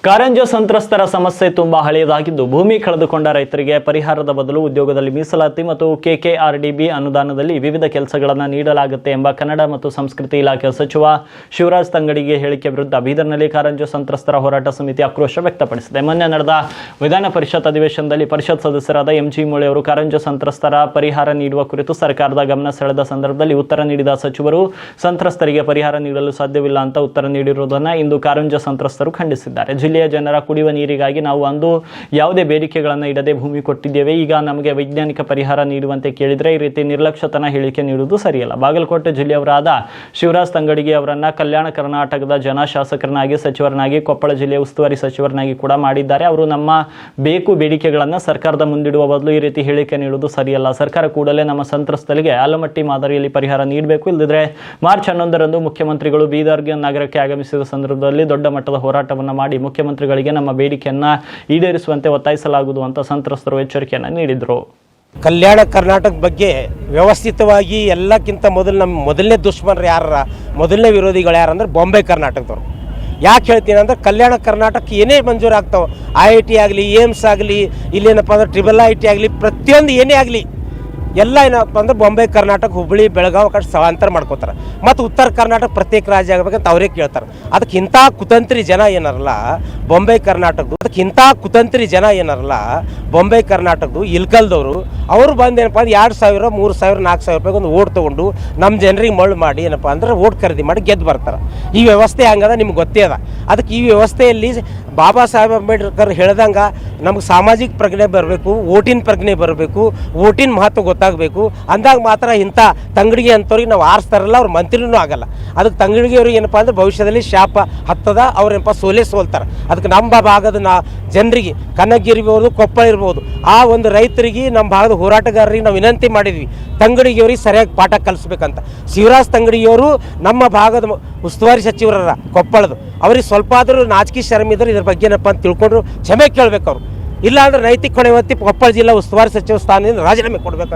ಕಾರಂಜ ಸಂತ್ರಸ್ತರ ಸಮಸ್ಯೆ ತುಂಬಾ ಹಳೆಯದಾಗಿದ್ದು ಭೂಮಿ ಕಳೆದುಕೊಂಡ ರೈತರಿಗೆ ಪರಿಹಾರದ ಬದಲು ಉದ್ಯೋಗದಲ್ಲಿ ಮೀಸಲಾತಿ ಮತ್ತು ಕೆಕೆಆರ್ಡಿಬಿ ಅನುದಾನದಲ್ಲಿ ವಿವಿಧ ಕೆಲಸಗಳನ್ನು ನೀಡಲಾಗುತ್ತೆ ಎಂಬ ಕನ್ನಡ ಮತ್ತು ಸಂಸ್ಕೃತಿ ಇಲಾಖೆ ಸಚಿವ ಶಿವರಾಜ್ ತಂಗಡಿಗೆ ಹೇಳಿಕೆ ವಿರುದ್ಧ ಬೀದರ್ನಲ್ಲಿ ಕಾರಂಜ ಸಂತ್ರಸ್ತರ ಹೋರಾಟ ಸಮಿತಿ ಆಕ್ರೋಶ ವ್ಯಕ್ತಪಡಿಸಿದೆ. ಮೊನ್ನೆ ನಡೆದ ವಿಧಾನ ಪರಿಷತ್ ಅಧಿವೇಶನದಲ್ಲಿ ಪರಿಷತ್ ಸದಸ್ಯರಾದ ಎಂಜಿ ಮೂಳೆ ಅವರು ಕಾರಂಜ ಸಂತ್ರಸ್ತರ ಪರಿಹಾರ ನೀಡುವ ಕುರಿತು ಸರ್ಕಾರದ ಗಮನ ಸೆಳೆದ ಸಂದರ್ಭದಲ್ಲಿ ಉತ್ತರ ನೀಡಿದ ಸಚಿವರು ಸಂತ್ರಸ್ತರಿಗೆ ಪರಿಹಾರ ನೀಡಲು ಸಾಧ್ಯವಿಲ್ಲ ಅಂತ ಉತ್ತರ ನೀಡಿರುವುದನ್ನು ಇಂದು ಕಾರಂಜ ಸಂತ್ರಸ್ತರು ಖಂಡಿಸಿದ್ದಾರೆ. ಜಿಲ್ಲೆಯ ಜನರ ಕುಡಿಯುವ ನೀರಿಗಾಗಿ ನಾವು ಅಂದು ಯಾವುದೇ ಬೇಡಿಕೆಗಳನ್ನು ಇಡದೆ ಭೂಮಿ ಕೊಟ್ಟಿದ್ದೇವೆ. ಈಗ ನಮಗೆ ವೈಜ್ಞಾನಿಕ ಪರಿಹಾರ ನೀಡುವಂತೆ ಕೇಳಿದರೆ ಈ ರೀತಿ ನಿರ್ಲಕ್ಷ್ಯತನ ಹೇಳಿಕೆ ನೀಡುವುದು ಸರಿಯಲ್ಲ. ಬಾಗಲಕೋಟೆ ಜಿಲ್ಲೆಯವರಾದ ಶಿವರಾಜ್ ತಂಗಡಿಗೆ ಅವರನ್ನ ಕಲ್ಯಾಣ ಕರ್ನಾಟಕದ ಜನ ಶಾಸಕರನ್ನಾಗಿ ಸಚಿವರನ್ನಾಗಿ ಕೊಪ್ಪಳ ಜಿಲ್ಲೆಯ ಉಸ್ತುವಾರಿ ಸಚಿವರನ್ನಾಗಿ ಕೂಡ ಮಾಡಿದ್ದಾರೆ. ಅವರು ನಮ್ಮ ಬೇಡಿಕೆಗಳನ್ನು ಸರ್ಕಾರದ ಮುಂದಿಡುವ ಬದಲು ಈ ರೀತಿ ಹೇಳಿಕೆ ನೀಡುವುದು ಸರಿಯಲ್ಲ. ಸರ್ಕಾರ ಕೂಡಲೇ ನಮ್ಮ ಸಂತ್ರಸ್ತರಿಗೆ ಆಲಮಟ್ಟಿ ಮಾದರಿಯಲ್ಲಿ ಪರಿಹಾರ ನೀಡಬೇಕು. ಇಲ್ಲದಿದ್ದರೆ ಮಾರ್ಚ್ 11ರಂದು ಮುಖ್ಯಮಂತ್ರಿಗಳು ಬೀದರ್ ನಗರಕ್ಕೆ ಆಗಮಿಸಿದ ಸಂದರ್ಭದಲ್ಲಿ ದೊಡ್ಡ ಮಟ್ಟದ ಹೋರಾಟವನ್ನು ಮಾಡಿ ಮುಖ್ಯಮಂತ್ರಿಗಳಿಗೆ ನಮ್ಮ ಬೇಡಿಕೆಯನ್ನು ಈಡೇರಿಸುವಂತೆ ಒತ್ತಾಯಿಸಲಾಗುವುದು ಅಂತ ಸಂತ್ರಸ್ತರು ಎಚ್ಚರಿಕೆಯನ್ನು ನೀಡಿದರು. ಕಲ್ಯಾಣ ಕರ್ನಾಟಕ ಬಗ್ಗೆ ವ್ಯವಸ್ಥಿತವಾಗಿ ಎಲ್ಲಕ್ಕಿಂತ ಮೊದಲು ನಮ್ಮ ಮೊದಲನೇ ದುಶ್ಮನರು ಯಾರ ಮೊದಲನೇ ವಿರೋಧಿಗಳು ಯಾರಂದ್ರೆ ಬಾಂಬೆ ಕರ್ನಾಟಕದವರು. ಯಾಕೆ ಹೇಳ್ತೀನಿ ಅಂದರೆ ಕಲ್ಯಾಣ ಕರ್ನಾಟಕ ಏನೇ ಮಂಜೂರಾಗ್ತಾವೆ, IIT ಆಗಲಿ, ಏಮ್ಸ್ ಆಗಲಿ, ಇಲ್ಲೇನಪ್ಪ ಅಂದ್ರೆ IIT ಆಗಲಿ, ಪ್ರತಿಯೊಂದು ಏನೇ ಆಗಲಿ ಎಲ್ಲ ಏನಪ್ಪ ಅಂದ್ರೆ ಬಾಂಬೆ ಕರ್ನಾಟಕ, ಹುಬ್ಬಳ್ಳಿ, ಬೆಳಗಾವಿ ಕಡೆ ಸ್ಥಳಾಂತರ ಮಾಡ್ಕೋತಾರೆ. ಮತ್ತು ಉತ್ತರ ಕರ್ನಾಟಕ ಪ್ರತ್ಯೇಕ ರಾಜ್ಯ ಆಗಬೇಕಂತ ಅವರೇ ಕೇಳ್ತಾರೆ. ಅದಕ್ಕೆ ಇಂಥ ಕುತಂತ್ರಿ ಜನ ಏನಾರಲ್ಲ ಬಾಂಬೆ ಕರ್ನಾಟಕದ್ದು ಇಲ್ಕಲ್ದವರು ಅವರು ಬಂದೇನಪ್ಪ ಅಂದ್ರೆ 2,000, 3,000, 4,000 ರೂಪಾಯಿಗೆ ಒಂದು ಓಟ್ ತೊಗೊಂಡು ನಮ್ಮ ಜನರಿಗೆ ಮಳ್ಳು ಮಾಡಿ ಏನಪ್ಪ ಅಂದ್ರೆ ಓಟ್ ಖರೀದಿ ಮಾಡಿ ಗೆದ್ದು ಬರ್ತಾರೆ. ಈ ವ್ಯವಸ್ಥೆ ಹಂಗದ ನಿಮ್ಗೆ ಗೊತ್ತೇ ಅದ. ಅದಕ್ಕೆ ಈ ವ್ಯವಸ್ಥೆಯಲ್ಲಿ ಬಾಬಾ ಸಾಹೇಬ್ ಅಂಬೇಡ್ಕರ್ ಹೇಳ್ದಂಗೆ ನಮ್ಗೆ ಸಾಮಾಜಿಕ ಪ್ರಜ್ಞೆ ಬರಬೇಕು, ಓಟಿನ ಪ್ರಜ್ಞೆ ಬರಬೇಕು, ಓಟಿನ ಮಹತ್ವ ಗೊತ್ತಾಗಬೇಕು. ಅಂದಾಗ ಮಾತ್ರ ಇಂಥ ತಂಗಡಿಗೆ ಅಂಥವ್ರಿಗೆ ನಾವು ಆರಿಸ್ತಾರಲ್ಲ ಅವ್ರ ಮಂತ್ರಿನೂ ಆಗಲ್ಲ. ಅದಕ್ಕೆ ತಂಗಡಿಗೆ ಅವ್ರಿಗೆ ಏನಪ್ಪ ಅಂದ್ರೆ ಭವಿಷ್ಯದಲ್ಲಿ ಶಾಪ ಹತ್ತದ, ಅವ್ರೇನಪ್ಪ ಸೋಲ್ತಾರೆ. ಅದಕ್ಕೆ ನಮ್ಮ ಭಾಗದ ಜನರಿಗೆ ಕನಗಿರಿ ಇರ್ಬೋದು, ಕೊಪ್ಪಳ ಇರ್ಬೋದು, ಆ ಒಂದು ರೈತರಿಗೆ ನಮ್ಮ ಭಾಗದ ಹೋರಾಟಗಾರರಿಗೆ ನಾವು ವಿನಂತಿ ಮಾಡಿದ್ವಿ, ತಂಗಡಿಗೆಯವ್ರಿಗೆ ಸರಿಯಾಗಿ ಪಾಠ ಕಲಿಸ್ಬೇಕಂತ. ಶಿವರಾಜ್ ತಂಗಡಿಯವರು ನಮ್ಮ ಭಾಗದ ಉಸ್ತುವಾರಿ ಸಚಿವರ ಕೊಪ್ಪಳದು, ಅವ್ರಿಗೆ ಸ್ವಲ್ಪ ಆದರೂ ನಾಚಿಕೆ ಶರಮ್ ಇದ್ರೆ ಇದ್ರ ಬಗ್ಗೆ ಏನಪ್ಪ ಅಂತ ತಿಳ್ಕೊಂಡ್ರು ಕ್ಷಮೆ ಕೇಳಬೇಕು. ಅವರು ಇಲ್ಲ ಅಂದ್ರೆ ನೈತಿಕ ಹೊಣೆ ಹೊತ್ತಿ ಕೊಪ್ಪಳ ಜಿಲ್ಲಾ ಉಸ್ತುವಾರಿ ಸಚಿವ ಸ್ಥಾನದಿಂದ ರಾಜೀನಾಮೆ ಕೊಡಬೇಕು.